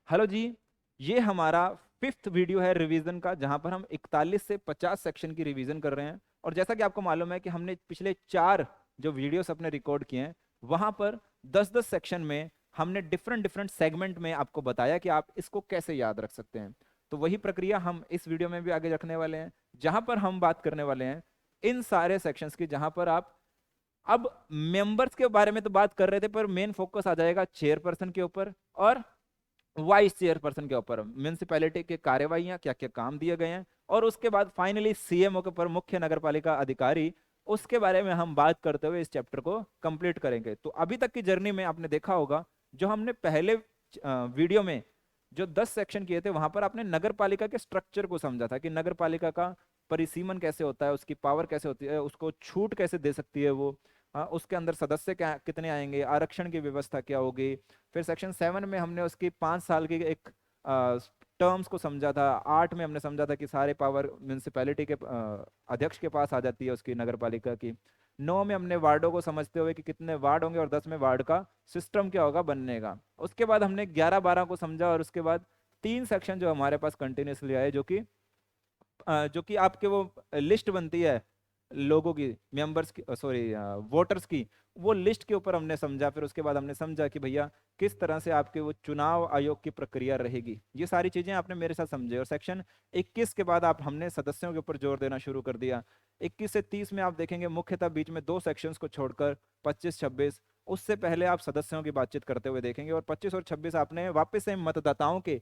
Hello जी। ये हमारा fifth video है रिवीजन का, जहां पर हम 41 से 50 सेक्शन की रिवीजन कर रहे हैं। और जैसा कि आपको मालूम है कि हमने पिछले 4 जो वीडियोस अपने रिकॉर्ड किए हैं, वहां पर 10-10 सेक्शन में हमने डिफरेंट डिफरेंट सेगमेंट में आपको बताया कि आप इसको कैसे याद रख सकते हैं। तो वही प्रक्रिया हम इस वीडियो में भी आगे रखने वाले हैं, जहां पर हम बात करने वाले हैं इन सारे सेक्शंस की, जहां पर आप अब मेंबर्स के बारे में तो बात कर रहे थे, पर मेन फोकस आ जाएगा चेयरपर्सन के ऊपर और वाइस चेयरपर्सन के ऊपर, म्यूनिसिपैलिटी के कार्यवाहियां क्या क्या काम दिए गए हैं, और उसके बाद फाइनली सीएमओ के ऊपर, मुख्य नगरपालिका अधिकारी, उसके बारे में हम बात करते हुए इस चैप्टर को कंप्लीट करेंगे। तो अभी तक की जर्नी में आपने देखा होगा, जो हमने पहले वीडियो में जो 10 सेक्शन किए थे, वहां पर आपने नगरपालिका के स्ट्रक्चर को समझा था कि नगरपालिका का परिसीमन कैसे होता है, उसकी पावर कैसे होती है, उसको छूट कैसे दे सकती है वो, उसके अंदर सदस्य क्या कितने आएंगे, आरक्षण की व्यवस्था क्या होगी। फिर सेक्शन 7 में हमने उसकी 5 साल की एक टर्म्स को समझा था। 8 में हमने समझा था कि सारे पावर म्यूनिसिपैलिटी के अध्यक्ष के पास आ जाती है, उसकी नगरपालिका की। 9 में हमने वार्डों को समझते हुए कि कितने वार्ड होंगे, और 10 में वार्ड का सिस्टम क्या होगा बनने का। उसके बाद हमने 11-12 को समझा, और उसके बाद 3 सेक्शन जो हमारे पास कंटिन्यूसली आए, जो कि आपके वो लिस्ट बनती है लोगों की, मेंबर्स की, सॉरी वोटर्स की, वो लिस्ट के ऊपर हमने समझा। फिर उसके बाद हमने समझा कि भैया किस तरह से आपके वो चुनाव आयोग की प्रक्रिया रहेगी। ये सारी चीजें आपने मेरे साथ समझे। और सेक्शन 21 के बाद आप हमने सदस्यों के ऊपर जोर देना शुरू कर दिया। 21 से 30 में आप देखेंगे मुख्यतः बीच में 2 सेक्शंस को छोड़कर 25-26, उससे पहले आप सदस्यों की बातचीत करते हुए देखेंगे। और 25 और 26 आपने वापस से मतदाताओं के,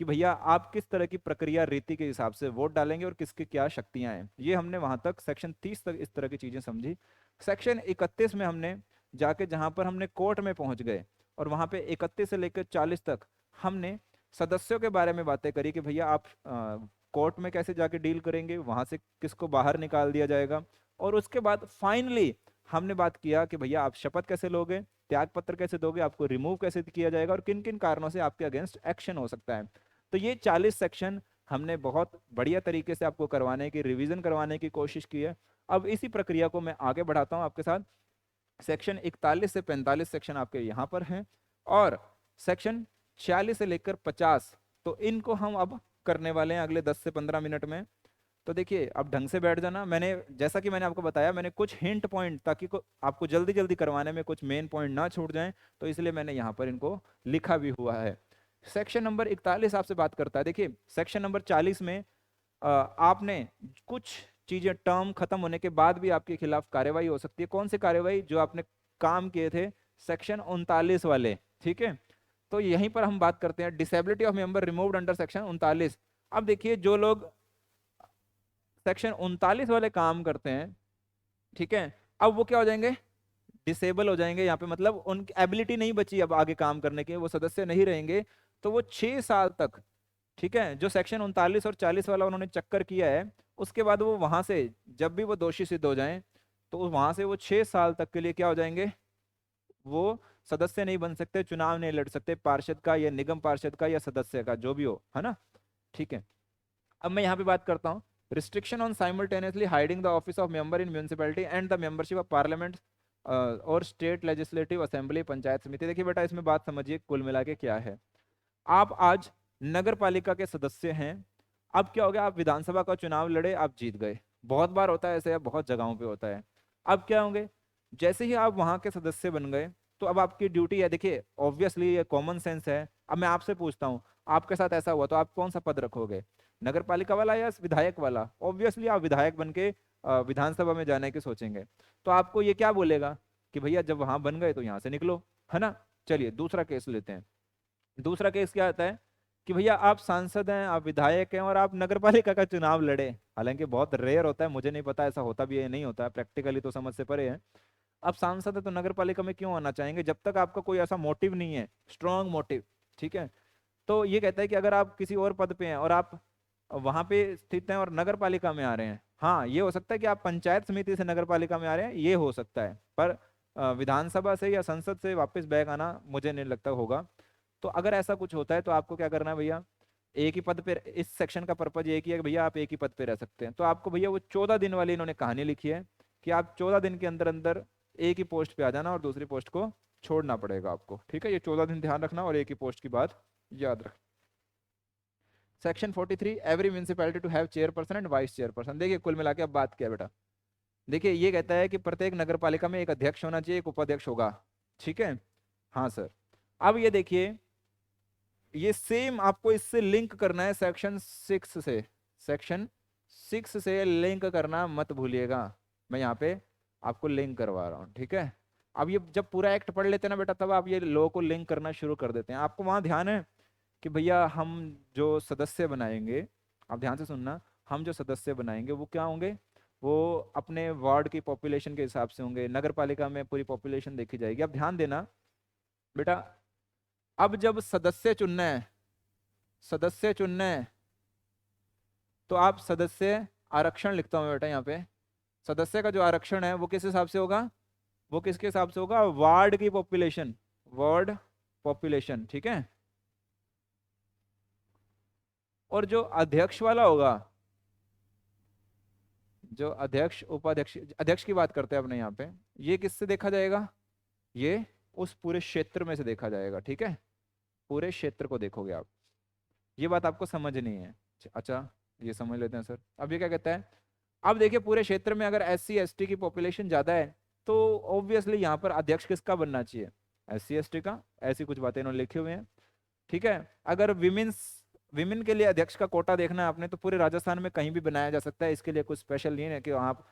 कि भैया आप किस तरह की प्रक्रिया रीति के हिसाब से वोट डालेंगे और किसकी क्या शक्तियां हैं। ये हमने वहां तक सेक्शन 30 तक इस तरह की चीजें समझी। सेक्शन 31 में हमने जाके, जहां पर हमने कोर्ट में पहुंच गए, और वहां पे 31 से लेकर 40 तक हमने सदस्यों के बारे में बातें करी कि भैया आप कोर्ट में कैसे जाके डील करेंगे, वहां से किसको बाहर निकाल दिया जाएगा। और उसके बाद फाइनली हमने बात किया कि भैया आप शपथ कैसे लोगे, त्याग पत्र कैसे दोगे, आपको रिमूव कैसे किया जाएगा, और किन किन कारणों से आपके अगेंस्ट एक्शन हो सकता है। तो ये 40 सेक्शन हमने बहुत बढ़िया तरीके से आपको करवाने की, रिवीजन करवाने की कोशिश की है। अब इसी प्रक्रिया को मैं आगे बढ़ाता हूं आपके साथ। सेक्शन 41 से 45 सेक्शन आपके यहाँ पर हैं, और सेक्शन 46 से लेकर 50, तो इनको हम अब करने वाले हैं अगले 10 से 15 मिनट में। तो देखिए, अब ढंग से बैठ जाना। मैंने, जैसा कि मैंने आपको बताया, मैंने कुछ हिंट पॉइंट, ताकि आपको जल्दी जल्दी करवाने में कुछ मेन पॉइंट ना छूट जाएं, तो इसलिए मैंने यहाँ पर इनको लिखा भी हुआ है। सेक्शन नंबर 41 आपसे बात करता है। देखिए, सेक्शन नंबर 40 में आपने कुछ चीजें, टर्म खत्म होने के बाद भी आपके खिलाफ कार्यवाही हो सकती है। कौन सी कार्यवाही? जो आपने काम किए थे सेक्शन 39 वाले, ठीक है। तो यहीं पर हम बात करते हैं disability of member removed under section 39। अब देखिए, जो लोग सेक्शन 39 वाले काम करते हैं, ठीक है, अब वो क्या हो जाएंगे? डिसेबल हो जाएंगे। यहाँ पे मतलब उनकी एबिलिटी नहीं बची अब आगे काम करने की, वो सदस्य नहीं रहेंगे। तो वो 6 साल तक, ठीक है, जो सेक्शन 39 और 40 वाला उन्होंने चक्कर किया है, उसके बाद वो वहां से, जब भी वो दोषी सिद्ध हो जाएं, तो वहां से वो 6 साल तक के लिए क्या हो जाएंगे? वो सदस्य नहीं बन सकते, चुनाव नहीं लड़ सकते, पार्षद का या निगम पार्षद का या सदस्य का, जो भी हो, है ना। ठीक है। अब मैं यहाँ पे बात करता हूँ restriction on simultaneously hiding the office of member in municipality and the membership of parliament और स्टेट लेजिस्लेटिव असेंबली, पंचायत समिति। देखिए बेटा, इसमें बात समझिए कुल मिला के क्या है। आप आज नगर पालिका के सदस्य हैं। अब क्या हो गया? आप विधानसभा का चुनाव लड़े, आप जीत गए। बहुत बार होता है ऐसे, बहुत जगहों पे होता है। अब क्या होंगे? जैसे ही आप वहां के सदस्य बन गए, तो अब आपकी ड्यूटी है, देखिए ऑब्वियसली ये कॉमन सेंस है। अब मैं आपसे पूछता हूँ, आपके साथ ऐसा हुआ तो आप कौन सा पद रखोगे? नगर पालिका वाला या विधायक वाला? ऑब्वियसली आप विधायक बन के विधानसभा में जाने की सोचेंगे। तो आपको ये क्या बोलेगा कि भैया जब वहां बन गए तो यहाँ से निकलो, है ना। चलिए दूसरा केस लेते हैं। दूसरा केस क्या आता है कि भैया आप सांसद हैं, आप विधायक हैं, और आप नगरपालिका का चुनाव लड़े। हालांकि बहुत रेयर होता है, मुझे नहीं पता ऐसा होता भी है नहीं होता है, प्रैक्टिकली तो समझ से परे है। आप सांसद है तो नगरपालिका में क्यों आना चाहेंगे जब तक आपका कोई ऐसा मोटिव नहीं है, स्ट्रांग मोटिव, ठीक है। तो ये कहता है कि अगर आप किसी और पद पे हैं और आप वहां पे स्थित हैं और नगरपालिका में आ रहे हैं, हाँ ये हो सकता है कि आप पंचायत समिति से नगरपालिका में आ रहे हैं, ये हो सकता है, पर विधानसभा से या संसद से वापस बैक आना मुझे नहीं लगता होगा। तो अगर ऐसा कुछ होता है तो आपको क्या करना है भैया? एक ही पद पे, इस सेक्शन का पर्पज एक ही है कि भैया आप एक ही पद पे रह सकते हैं। तो आपको भैया वो 14 दिन वाली इन्होंने कहानी लिखी है कि आप 14 दिन के अंदर अंदर एक ही पोस्ट पे आ जाना और दूसरी पोस्ट को छोड़ना पड़ेगा आपको, ठीक है। ये 14 दिन ध्यान रखना और एक ही पोस्ट की बात याद रख। Section 43, every municipality to have chairperson and vice chairperson. देखिए कुल मिला के अब बात क्या है बेटा, देखिए ये कहता है कि प्रत्येक नगर पालिका में एक अध्यक्ष होना चाहिए, एक उपाध्यक्ष होगा। ठीक है, हाँ सर। अब ये देखिए, ये सेम आपको इससे लिंक करना है सेक्शन 6 से, सेक्शन 6 से लिंक करना मत भूलिएगा। मैं यहाँ पे आपको लिंक करवा रहा हूँ, ठीक है। अब ये जब पूरा एक्ट पढ़ लेते हैं ना बेटा, तब आप ये लॉ को लिंक करना शुरू कर देते हैं। आपको वहाँ ध्यान है कि भैया हम जो सदस्य बनाएंगे, आप ध्यान से सुनना, हम जो सदस्य बनाएंगे वो क्या होंगे, वो अपने वार्ड की पॉपुलेशन के हिसाब से होंगे। नगर पालिका में पूरी पॉपुलेशन देखी जाएगी। अब ध्यान देना बेटा, अब जब सदस्य चुनना है, सदस्य चुनना है, तो आप सदस्य आरक्षण लिखता हूं बेटा यहाँ पे। सदस्य का जो आरक्षण है वो किस हिसाब से होगा, वो किसके हिसाब से होगा, वार्ड की पॉपुलेशन, वार्ड पॉपुलेशन, ठीक है। और जो अध्यक्ष वाला होगा, जो अध्यक्ष उपाध्यक्ष, अध्यक्ष की बात करते हैं अपने यहाँ पे, ये किससे देखा जाएगा, ये उस पूरे क्षेत्र में से देखा जाएगा, ठीक है। पूरे क्षेत्र को देखोगे आप, ये बात आपको समझनी है। अच्छा, ये समझ लेते हैं सर। अब ये क्या कहता है, अब देखिए पूरे क्षेत्र में अगर एस सी एस टी की पॉपुलेशन ज्यादा है, तो ऑब्वियसली यहाँ पर अध्यक्ष किसका बनना चाहिए, एस सी एस टी का। ऐसी कुछ बातें इन्होंने लिखी हुई हैं, ठीक है। अगर विमेन के लिए अध्यक्ष का कोटा देखना है आपने, तो पूरे राजस्थान में कहीं भी बनाया जा सकता है। इसके लिए कुछ स्पेशल नहीं है कि आप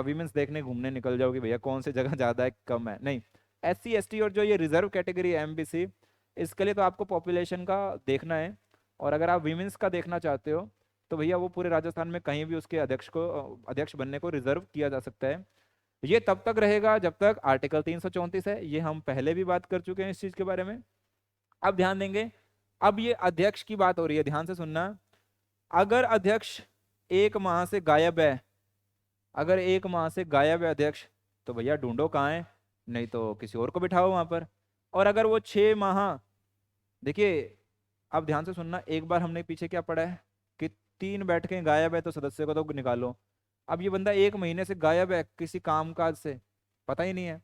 विमेंस देखने घूमने निकल जाओगे भैया कौन सी जगह ज्यादा है कम है, नहीं। एस सी एस टी और जो ये रिजर्व कैटेगरी है एमबीसी, इसके लिए तो आपको पॉपुलेशन का देखना है। और अगर आप विमेंस का देखना चाहते हो, तो भैया वो पूरे राजस्थान में कहीं भी उसके अध्यक्ष बनने को रिजर्व किया जा सकता है। ये तब तक रहेगा जब तक आर्टिकल 334 है, ये हम पहले भी बात कर चुके हैं इस चीज के बारे में। अब ध्यान देंगे, अब ये अध्यक्ष की बात हो रही है, ध्यान से सुनना। अगर अध्यक्ष 1 माह से गायब है, अगर 1 माह से गायब है अध्यक्ष, तो भैया ढूंढो कहाँ है, नहीं तो किसी और को बिठाओ वहां पर। और अगर वो 6 माह, देखिए अब ध्यान से सुनना, एक बार हमने पीछे क्या पढ़ा है कि 3 बैठकें गायब है तो सदस्य को तो निकालो। अब ये बंदा 1 महीने से गायब है किसी कामकाज से, पता ही नहीं है,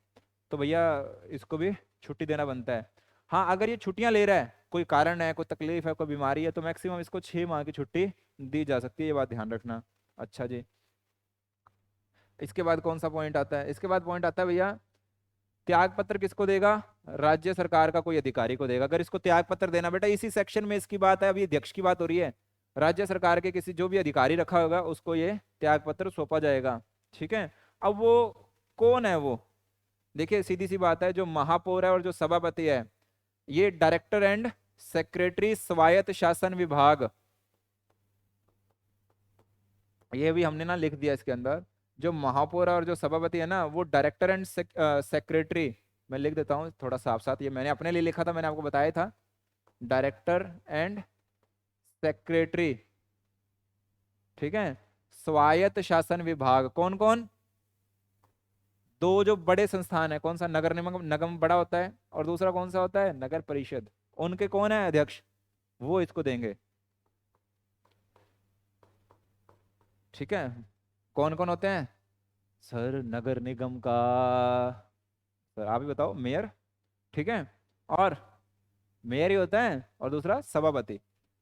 तो भैया इसको भी छुट्टी देना बनता है। हाँ, अगर ये छुट्टियां ले रहा है, कोई कारण है, कोई तकलीफ है, कोई बीमारी है, तो मैक्सिमम इसको 6 माह की छुट्टी दी जा सकती है, ये बात ध्यान रखना। अच्छा जी, इसके बाद कौन सा पॉइंट आता है, इसके बाद पॉइंट आता है भैया, त्याग पत्र किसको देगा, राज्य सरकार का कोई अधिकारी को देगा। अगर इसको त्याग पत्र देना, बेटा इसी सेक्शन में इसकी बात है, अभी अध्यक्ष की बात हो रही है। राज्य सरकार के किसी जो भी अधिकारी रखा होगा उसको ये त्याग पत्र सौंपा जाएगा, ठीक है। अब वो कौन है वो, देखिए सीधी सी बात है, जो महापौर है और जो सभापति है, ये डायरेक्टर एंड सेक्रेटरी स्वायत्त शासन विभाग, ये भी हमने ना लिख दिया इसके अंदर। जो महापौर और जो सभापति है ना, वो डायरेक्टर एंड सेक्रेटरी, मैं लिख देता हूँ थोड़ा साफ साथ, ये मैंने अपने लिए लिखा था, मैंने आपको बताया था, डायरेक्टर एंड सेक्रेटरी, ठीक है। स्वायत्त शासन विभाग कौन कौन, दो जो बड़े संस्थान है, कौन सा, नगर निगम, निगम बड़ा होता है, और दूसरा कौन सा होता है, नगर परिषद। उनके कौन है अध्यक्ष, वो इसको देंगे, ठीक है। कौन कौन होते हैं सर, नगर निगम का, सर आप ही बताओ, मेयर, ठीक है, और मेयर ही होता है, और दूसरा सभापति,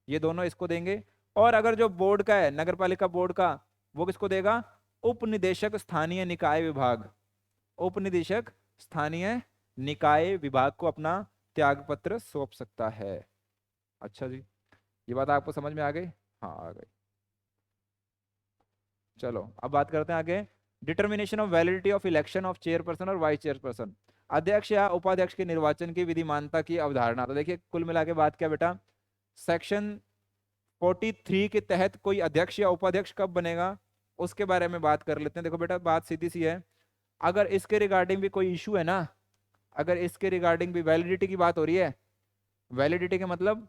ये दोनों इसको देंगे। और अगर जो बोर्ड का है, नगर पालिका बोर्ड का, वो किसको देगा, उप निदेशक स्थानीय निकाय विभाग, उप निदेशक स्थानीय निकाय विभाग को अपना त्याग पत्र सौंप सकता है। अच्छा जी, ये बात आपको समझ में आ गई, हाँ आ गई। चलो अब बात करते हैं आगे, determination of validity of election of chairperson और वाइस चेयरपर्सन, अध्यक्ष या उपाध्यक्ष के निर्वाचन की विधिमानता की अवधारणा। तो देखिए कुल मिला के बात क्या बेटा, सेक्शन 43 के तहत कोई अध्यक्ष या उपाध्यक्ष कब बनेगा, उसके बारे में बात कर लेते हैं। देखो बेटा बात सीधी सी है, अगर इसके रिगार्डिंग भी कोई इशू है ना, अगर इसके रिगार्डिंग भी वैलिडिटी की बात हो रही है, वैलिडिटी का मतलब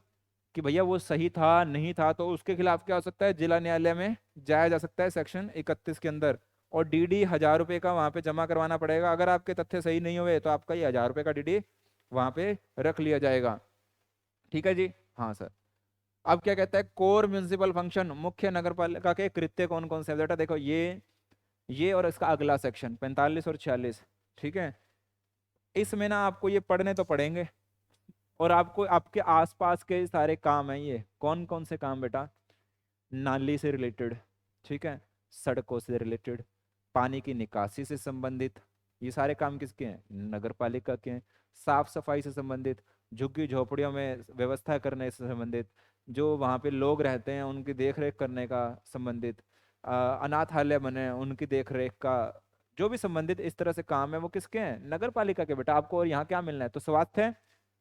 कि भैया वो सही था नहीं था, तो उसके खिलाफ क्या हो सकता है, जिला न्यायालय में जाया जा सकता है सेक्शन 31 के अंदर, और डीडी 1000 रुपये का वहां पे जमा करवाना पड़ेगा। अगर आपके तथ्य सही नहीं हुए तो आपका ये 1000 रुपये का डीडी वहां पे रख लिया जाएगा, ठीक है जी, हाँ सर। अब क्या कहता है, कोर म्यूनिसिपल फंक्शन, मुख्य नगर पालिका के कृत्य कौन कौन से हैं बेटा, देखो ये और इसका अगला सेक्शन 45 और 46, ठीक है। इसमें ना आपको ये पढ़ने तो पड़ेंगे, और आपको आपके आसपास के सारे काम हैं, ये कौन कौन से काम बेटा? नाली से रिलेटेड, ठीक है, सड़कों से रिलेटेड, पानी की निकासी से संबंधित, ये सारे काम किसके हैं? नगर पालिका के हैं। साफ सफाई से संबंधित, झुग्गी झोपड़ियों में व्यवस्था करने से संबंधित, जो वहाँ पे लोग रहते हैं उनकी देख रेख करने का संबंधित, अनाथालय बने हैं, उनकी देख रेख का, जो भी संबंधित इस तरह से काम है वो किसके हैं? नगर पालिका के बेटा। आपको और यहाँ क्या मिलना है? तो स्वास्थ्य,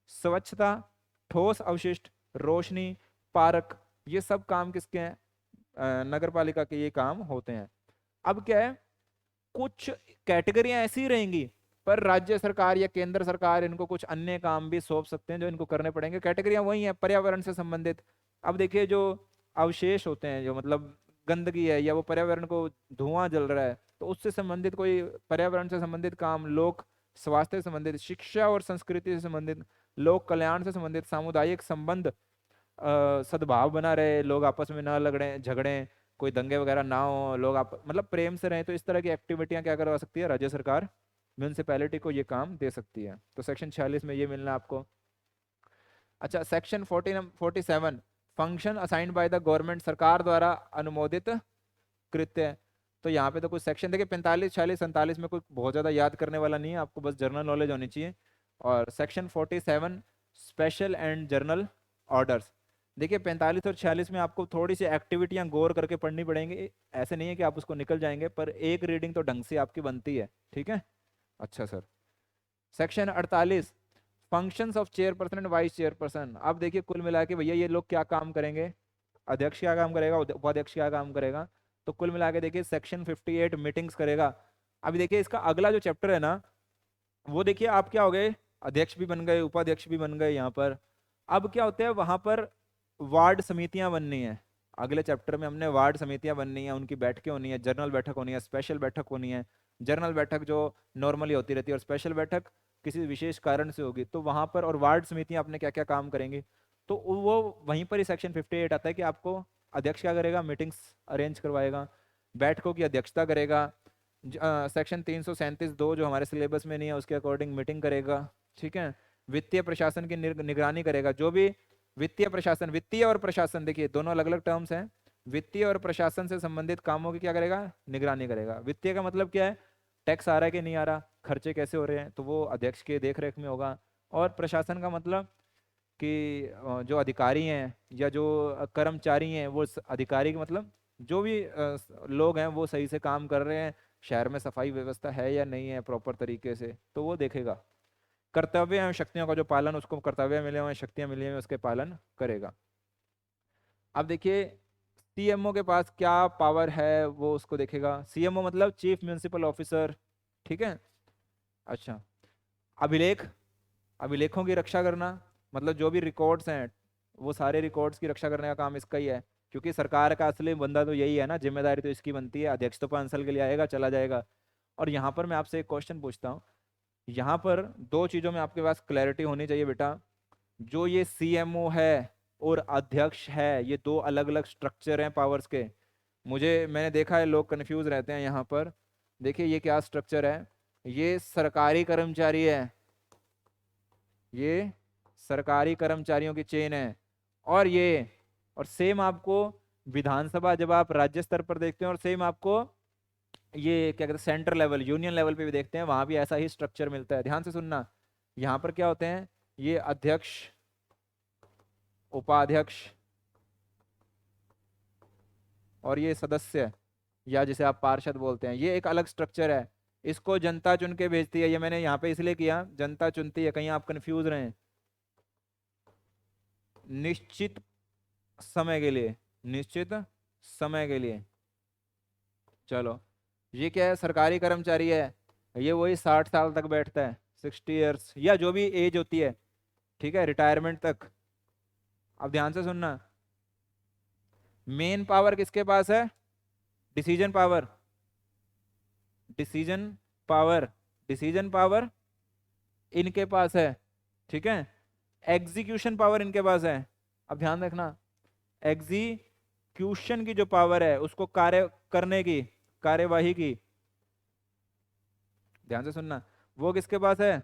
स्वच्छता, ठोस अवशिष्ट, रोशनी, पार्क, ये सब काम किसके हैं? नगर पालिका के ये काम होते हैं। अब क्या है, कुछ कैटेगरियां ऐसी रहेंगी, पर राज्य सरकार या केंद्र सरकार इनको कुछ अन्य काम भी सौंप सकते हैं जो इनको करने पड़ेंगे। कैटेगरियां वही है, पर्यावरण से संबंधित। अब देखिए जो अवशेष होते हैं, जो मतलब गंदगी है या वो पर्यावरण को, धुआं जल रहा है, तो उससे संबंधित कोई पर्यावरण से संबंधित काम, लोक स्वास्थ्य से संबंधित, शिक्षा और संस्कृति से संबंधित, लोक कल्याण से संबंधित, सामुदायिक संबंध, सद्भाव बना रहे, लोग आपस में ना लड़े झगड़े, कोई दंगे वगैरह ना हो, लोग आप मतलब प्रेम से रहें, तो इस तरह की एक्टिविटियां क्या करवा सकती है राज्य सरकार? म्यूनसिपैलिटी को ये काम दे सकती है। तो सेक्शन 46 में ये मिलना है आपको। अच्छा, section 47, function assigned by the government, सरकार द्वारा अनुमोदित कृत्य है। तो यहाँ पे तो कुछ सेक्शन देखिए, 45, 46, 47 में कोई बहुत ज्यादा याद करने वाला नहीं है, आपको बस जनरल नॉलेज होनी चाहिए। और section 47, special and journal orders. देखिए 45 और 46 में आपको थोड़ी सी एक्टिविटियां गौर करके पढ़नी पड़ेंगी, ऐसे नहीं है कि आप उसको निकल जाएंगे, पर एक रीडिंग तो ढंग से आपकी बनती है, ठीक है। अच्छा sir, section 48, functions of chairperson and vice chairperson. अब देखिए कुल मिला के भैया ये लोग क्या काम करेंगे? अध्यक्ष क्या काम करेगा, उपाध्यक्ष क्या काम करेगा? तो कुल मिला के देखिए सेक्शन 58 मीटिंग्स करेगा। अभी देखिए इसका अगला जो चैप्टर है ना, वो देखिए आप क्या हो गए, अध्यक्ष भी बन गए, उपाध्यक्ष भी बन गए यहाँ पर। अब क्या होता है वहां पर, वार्ड समितियां बननी है। अगले चैप्टर में हमने वार्ड समितियां बननी है, उनकी बैठकें होनी है, जनरल बैठक होनी है, स्पेशल बैठक होनी है। जनरल बैठक जो नॉर्मली होती रहती है, और स्पेशल बैठक किसी विशेष कारण से होगी, तो वहां पर, और वार्ड समितियां अपने क्या क्या काम करेंगी, तो वो वहीं पर ही सेक्शन 58 आता है कि आपको अध्यक्ष क्या करेगा? मीटिंग्स अरेंज करवाएगा, बैठकों की अध्यक्षता करेगा। सेक्शन 337(2) जो हमारे सिलेबस में नहीं है उसके अकॉर्डिंग मीटिंग करेगा, ठीक है। वित्तीय प्रशासन की निगरानी करेगा, जो भी वित्तीय प्रशासन, वित्तीय और प्रशासन देखिए दोनों अलग अलग टर्म्स हैं। वित्तीय और प्रशासन से संबंधित कामों की क्या करेगा? निगरानी करेगा। वित्तीय का मतलब क्या है? टैक्स आ रहा है कि नहीं आ रहा, खर्चे कैसे हो रहे हैं, तो वो अध्यक्ष के देख रेख में होगा। और प्रशासन का मतलब कि जो अधिकारी हैं या जो कर्मचारी हैं, वो अधिकारी का मतलब जो भी लोग हैं वो सही से काम कर रहे हैं, शहर में सफाई व्यवस्था है या नहीं है प्रॉपर तरीके से, तो वो देखेगा। कर्तव्य एवं शक्तियों का जो पालन, उसको कर्तव्य मिले हुए, शक्तियां मिली हुई, उसके पालन करेगा। अब देखिए सीएमओ के पास क्या पावर है, वो उसको देखेगा। सीएमओ मतलब चीफ म्युनिसिपल ऑफिसर, ठीक है। अच्छा, अभिलेख, अभिलेखों की रक्षा करना, मतलब जो भी रिकॉर्ड्स हैं, वो सारे रिकॉर्ड्स की रक्षा करने का काम इसका ही है। क्योंकि सरकार का असली बंदा तो यही है ना, जिम्मेदारी तो इसकी बनती है। अध्यक्ष तो 5 साल के लिए आएगा, चला जाएगा। और यहाँ पर मैं आपसे एक क्वेश्चन पूछता हूँ, यहाँ पर दो चीजों में आपके पास क्लैरिटी होनी चाहिए बेटा। जो ये सीएमओ है और अध्यक्ष है, ये दो अलग अलग स्ट्रक्चर हैं पावर्स के। मैंने देखा है लोग कंफ्यूज रहते हैं यहाँ पर। देखिए ये क्या स्ट्रक्चर है, ये सरकारी कर्मचारी है, ये सरकारी कर्मचारियों की चेन है। और ये, और सेम आपको विधानसभा जब आप राज्य स्तर पर देखते हैं, और सेम आपको ये क्या कहते हैं सेंटर लेवल, यूनियन लेवल पे भी देखते हैं, वहां भी ऐसा ही स्ट्रक्चर मिलता है। ध्यान से सुनना, यहाँ पर क्या होते हैं, ये अध्यक्ष, उपाध्यक्ष, और ये सदस्य, या जिसे आप पार्षद बोलते हैं, ये एक अलग स्ट्रक्चर है। इसको जनता चुन के भेजती है। ये मैंने यहाँ पे इसलिए किया, जनता चुनती है, कहीं आप कंफ्यूज रहे। निश्चित समय के लिए, निश्चित समय के लिए। चलो, ये क्या है? सरकारी कर्मचारी है, ये वही 60 साल तक बैठता है, 60 ईयर्स, या जो भी एज होती है, ठीक है, रिटायरमेंट तक। अब ध्यान से सुनना, मेन पावर किसके पास है? Decision power, decision power, decision power इनके पास है, ठीक है। एग्जीक्यूशन पावर इनके पास है। अब ध्यान रखना, एग्जीक्यूशन की जो पावर है, उसको कार्य करने की, कार्यवाही की, ध्यान से सुनना, वो किसके पास है?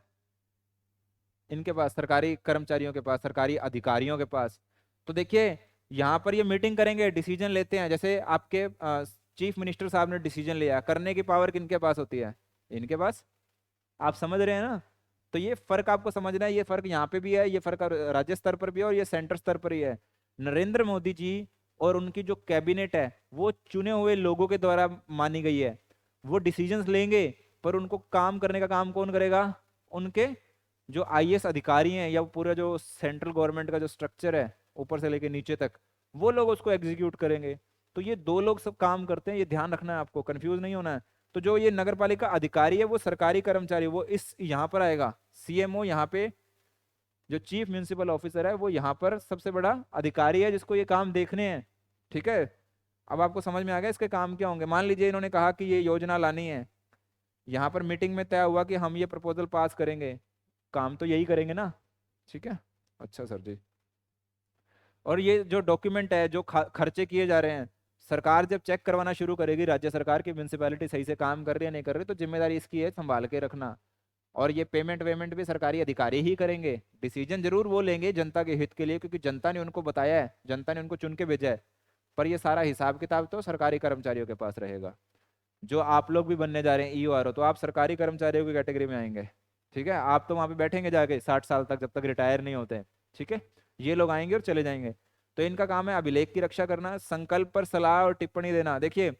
इनके पास, सरकारी कर्मचारियों के पास, सरकारी अधिकारियों के पास। तो देखिए यहाँ पर ये मीटिंग करेंगे, डिसीजन लेते हैं। जैसे आपके चीफ मिनिस्टर साहब ने डिसीजन लिया, करने की पावर किनके पास होती है? इनके पास। आप समझ रहे हैं ना? तो ये फर्क आपको समझना है, ये फर्क यहाँ पे भी है, ये फर्क राज्य स्तर पर भी है और ये सेंटर स्तर पर ही है। नरेंद्र मोदी जी और उनकी जो कैबिनेट है वो चुने हुए लोगों के द्वारा मानी गई है। वो डिसीजंस लेंगे, पर उनको काम करने का काम कौन करेगा? उनके जो आईएएस अधिकारी हैं, या पूरा जो सेंट्रल गवर्नमेंट का जो स्ट्रक्चर है ऊपर से लेके नीचे तक, वो लोग उसको एग्जीक्यूट करेंगे। तो ये दो लोग सब काम करते हैं, ये ध्यान रखना है आपको, कंफ्यूज नहीं होना है। तो जो ये नगर पालिका अधिकारी है वो सरकारी कर्मचारी, वो इस यहाँ पर आएगा। सीएमओ यहाँ पे, जो चीफ म्यूनिसिपल ऑफिसर है वो यहाँ पर सबसे बड़ा अधिकारी है जिसको ये काम देखने हैं। ठीक है, अब आपको समझ में आ गया इसके काम क्या होंगे। मान लीजिए इन्होंने कहा कि ये योजना लानी है, यहाँ पर मीटिंग में तय हुआ कि हम ये प्रपोजल पास करेंगे, काम तो यही करेंगे ना। ठीक है, अच्छा सर जी। और ये जो डॉक्यूमेंट है, जो खर्चे किए जा रहे हैं, सरकार जब चेक करवाना शुरू करेगी राज्य सरकार की म्यूनिसिपैलिटी सही से काम कर रही है नहीं कर रही, तो जिम्मेदारी इसकी है संभाल के रखना। और ये पेमेंट वेमेंट भी सरकारी अधिकारी ही करेंगे। डिसीजन जरूर वो लेंगे जनता के हित के लिए, क्योंकि जनता ने उनको बताया है, जनता ने उनको चुन के भेजा है। पर ये सारा हिसाब किताब तो सरकारी कर्मचारियों के पास रहेगा। जो आप लोग भी बनने जा रहे हैं ईओ आर ओ, तो आप सरकारी कर्मचारियों की कैटेगरी में आएंगे। ठीक है, आप तो वहां पे बैठेंगे जाके 60 साल तक, जब तक रिटायर नहीं होते। ठीक है, ये लोग आएंगे और चले जाएंगे। तो इनका काम है अभिलेख की रक्षा करना, संकल्प पर सलाह और टिप्पणी देना। देखिए,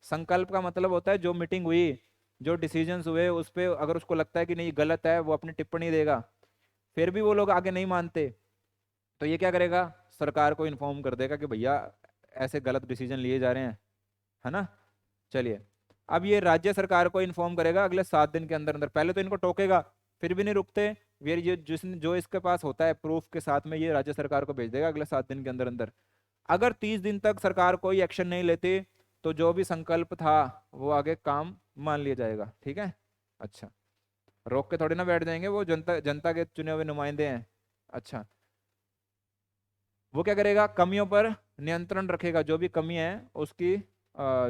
संकल्प का मतलब होता है जो मीटिंग हुई, जो डिसीजंस हुए, उस पर अगर उसको लगता है कि नहीं गलत है, वो अपनी टिप्पणी देगा। फिर भी वो लोग आगे नहीं मानते, तो ये क्या करेगा? सरकार को इन्फॉर्म कर देगा कि भैया ऐसे गलत डिसीजन लिए जा रहे हैं, है ना। चलिए, अब ये राज्य सरकार को इन्फॉर्म करेगा अगले 7 दिन के अंदर अंदर। पहले तो इनको टोकेगा, फिर भी नहीं रुकते, फिर ये जो इसके पास होता है प्रूफ के साथ में, ये राज्य सरकार को भेज देगा अगले 7 दिन के अंदर अंदर। अगर 30 दिन तक सरकार कोई एक्शन नहीं लेती, तो जो भी संकल्प था वो आगे काम मान लिया जाएगा। ठीक है, अच्छा, रोक के थोड़ी ना बैठ जाएंगे, वो जनता जनता के चुने हुए नुमाइंदे हैं। अच्छा, वो क्या करेगा? कमियों पर नियंत्रण रखेगा, जो भी कमी है उसकी,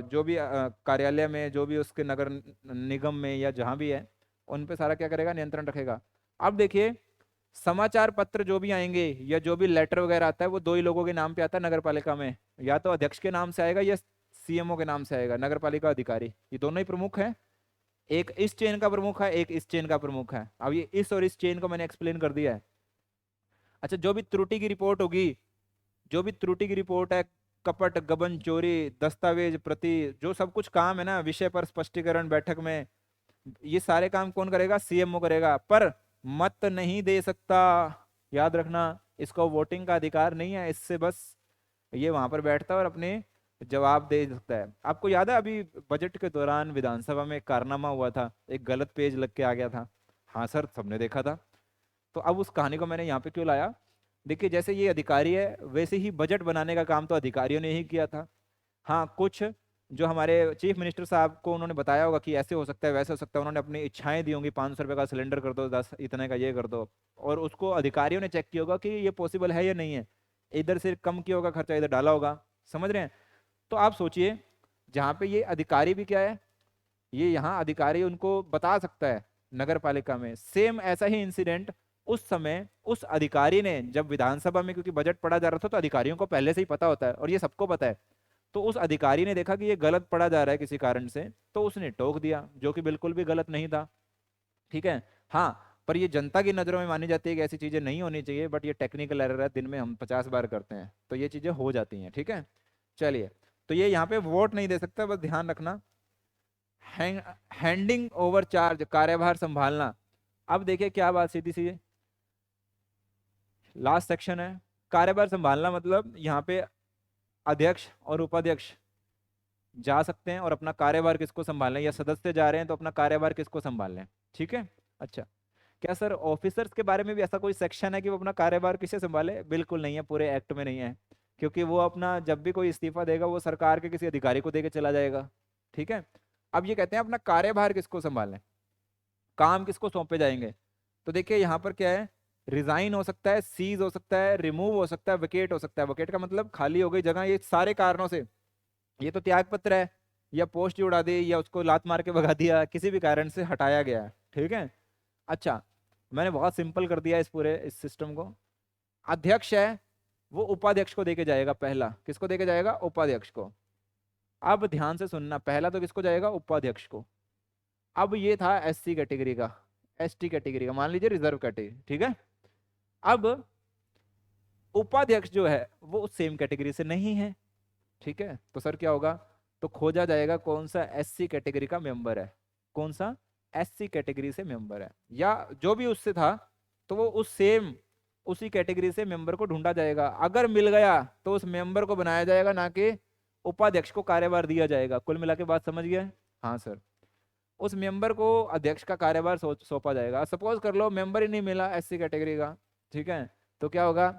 जो भी कार्यालय में, जो भी उसके नगर निगम में या जहां भी है, उन पे सारा क्या करेगा? नियंत्रण रखेगा। अब देखिए, समाचार पत्र जो भी आएंगे या जो भी लेटर वगैरह आता है, वो दो ही लोगों के नाम पे आता है नगर पालिका में। या तो अध्यक्ष के नाम से आएगा या सीएमओ के नाम से आएगा, नगर पालिका अधिकारी। ये दोनों ही प्रमुख हैं, एक इस चेन का प्रमुख है, एक इस चेन का प्रमुख है। अब ये इस और इस चेन को मैंने एक्सप्लेन कर दिया है। अच्छा, जो भी त्रुटि की रिपोर्ट होगी, जो भी त्रुटि की रिपोर्ट है, कपट, गबन, चोरी, दस्तावेज प्रति, जो सब कुछ काम है ना, विषय पर स्पष्टीकरण बैठक में, ये सारे काम कौन करेगा? सीएमओ करेगा। पर मत नहीं दे सकता, याद रखना, इसको वोटिंग का अधिकार नहीं है। इससे बस ये वहां पर बैठता है और अपने जवाब दे सकता है। आपको याद है अभी बजट के दौरान विधानसभा में एक कारनामा हुआ था, एक गलत पेज लग के आ गया था। हाँ सर, सबने देखा था। तो अब उस कहानी को मैंने यहाँ पे क्यों लाया? देखिए, जैसे ये अधिकारी है, वैसे ही बजट बनाने का काम तो अधिकारियों ने ही किया था। हाँ, कुछ जो हमारे चीफ मिनिस्टर साहब को उन्होंने बताया होगा कि ऐसे हो सकता है, वैसे हो सकता है, उन्होंने अपनी इच्छाएं दी होंगी, 500 रुपये का सिलेंडर कर दो, 10 इतने का ये कर दो, और उसको अधिकारियों ने चेक किया होगा कि ये पॉसिबल है या नहीं है। इधर से कम किया होगा खर्चा, इधर डाला होगा। समझ रहे हैं? तो आप सोचिए, जहाँ पे ये अधिकारी भी क्या है, ये यहाँ अधिकारी उनको बता सकता है। नगर पालिका में सेम ऐसा ही इंसिडेंट उस समय उस अधिकारी ने, जब विधानसभा में, क्योंकि बजट पढ़ा जा रहा था तो अधिकारियों को पहले से ही पता होता है और ये सबको पता है, तो उस अधिकारी ने देखा कि ये गलत पढ़ा जा रहा है किसी कारण से, तो उसने टोक दिया, जो कि बिल्कुल भी गलत नहीं था। ठीक है, हाँ, पर ये जनता की नजरों में मानी जाती है कि ऐसी चीजें नहीं होनी चाहिए, बट ये टेक्निकल एरर है, दिन में हम 50 बार करते हैं, तो ये चीजें हो जाती हैं। ठीक है, चलिए, तो ये यहाँ पे वोट नहीं दे सकता, बस ध्यान रखना। हैंडिंग ओवर चार्ज, कार्यभार संभालना। अब देखिए क्या बात सीधी सी, लास्ट सेक्शन है। कार्यभार संभालना मतलब यहाँ पे अध्यक्ष और उपाध्यक्ष जा सकते हैं और अपना कार्यभार किसको संभालना है, या सदस्य जा रहे हैं तो अपना कार्यभार किसको संभालना है। ठीक है, अच्छा, क्या सर ऑफिसर्स के बारे में भी ऐसा कोई सेक्शन है कि वो अपना कार्यभार किसे संभाले? बिल्कुल नहीं है, पूरे एक्ट में नहीं है, क्योंकि वो अपना जब भी कोई इस्तीफा देगा वो सरकार के किसी अधिकारी को देके चला जाएगा। ठीक है, अब ये कहते हैं अपना कार्यभार किसको संभालना है, काम किसको सौंपे जाएंगे। तो देखिए यहाँ पर क्या है, रिजाइन हो सकता है, सीज हो सकता है, रिमूव हो सकता है, वेकेट हो सकता है। वेकेट का मतलब खाली हो गई जगह, ये सारे कारणों से, ये तो त्याग पत्र है, या पोस्ट ही उड़ा दी, या उसको लात मार के भगा दिया, किसी भी कारण से हटाया गया है। ठीक है, अच्छा, मैंने बहुत सिंपल कर दिया इस सिस्टम को। अध्यक्ष है वो उपाध्यक्ष को देके जाएगा, पहला किसको देके जाएगा, उपाध्यक्ष को। अब ध्यान से सुनना, पहला तो किसको जाएगा, उपाध्यक्ष को। अब ये था एससी कैटेगरी का, एसटी कैटेगरी का, मान लीजिए रिजर्व कैटेगरी, ठीक है। अब उपाध्यक्ष जो है वो सेम कैटेगरी से नहीं है, ठीक है। तो सर क्या होगा, तो खोजा जाएगा कौन सा एससी कैटेगरी का मेंबर है, कौन सा एससी कैटेगरी से मेंबर है, या जो भी उससे था तो वो उस सेम उसी कैटेगरी से मेंबर को ढूंढा जाएगा। अगर मिल गया तो उस मेंबर को बनाया जाएगा, ना कि उपाध्यक्ष को कार्यभार दिया जाएगा। कुल मिला के बात समझ गया है? हाँ सर। उस मेंबर को अध्यक्ष का कार्यभार सौंपा जाएगा। सपोज कर लो मेंबर ही नहीं मिला एससी कैटेगरी का, ठीक है, तो क्या होगा,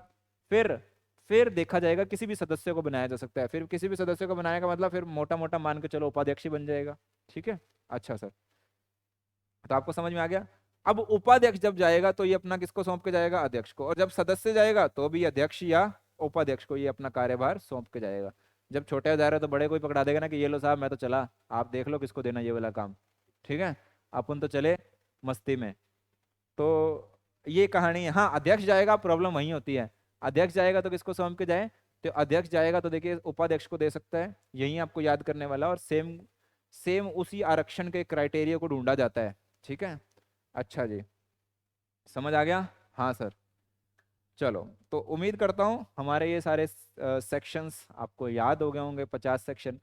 फिर फिर देखा जाएगा, किसी भी सदस्य को बनाया जा सकता है। फिर किसी भी सदस्य को बनाने का मतलब फिर मोटा मोटा मान के चलो उपाध्यक्ष ही बन जाएगा, ठीक है। अच्छा सर, तो आपको समझ में आ गया। अब उपाध्यक्ष जब जाएगा तो ये अपना किसको सौंप के जाएगा, अध्यक्ष को। और जब सदस्य जाएगा तो भी अध्यक्ष या उपाध्यक्ष को ये अपना कार्यभार सौंप के जाएगा। जब छोटे जा रहे तो बड़े कोई पकड़ा देगा ना कि ये लो साहब मैं तो चला, आप देख लो किसको देना ये वाला काम, ठीक है। अपन तो चले मस्ती में। तो ये कहानी है। हाँ, अध्यक्ष जाएगा, प्रॉब्लम वहीं होती है। अध्यक्ष जाएगा तो किसको सौंप के जाए, तो अध्यक्ष जाएगा तो देखिए उपाध्यक्ष को दे सकता है, यही आपको याद करने वाला। और सेम सेम उसी आरक्षण के क्राइटेरिया को ढूंढा जाता है, ठीक है। अच्छा जी, समझ आ गया? हाँ सर। चलो, तो उम्मीद करता हूँ हमारे ये सारे सेक्शंस आपको याद हो गए होंगे, 50 सेक्शन।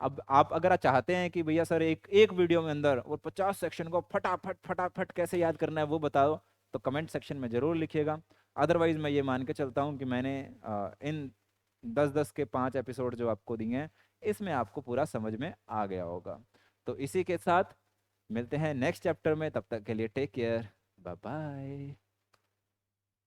अब आप अगर चाहते हैं कि भैया सर एक एक वीडियो में अंदर वो 50 सेक्शन को फटाफट फटाफट कैसे याद करना है वो बताओ, तो कमेंट सेक्शन में जरूर लिखिएगा। अदरवाइज मैं ये मान के चलता हूँ कि मैंने इन 10-10 के 5 एपिसोड जो आपको दिए हैं, इसमें आपको पूरा समझ में आ गया होगा। तो इसी के साथ मिलते हैं नेक्स्ट चैप्टर में, तब तक के लिए टेक केयर, बाय बाय।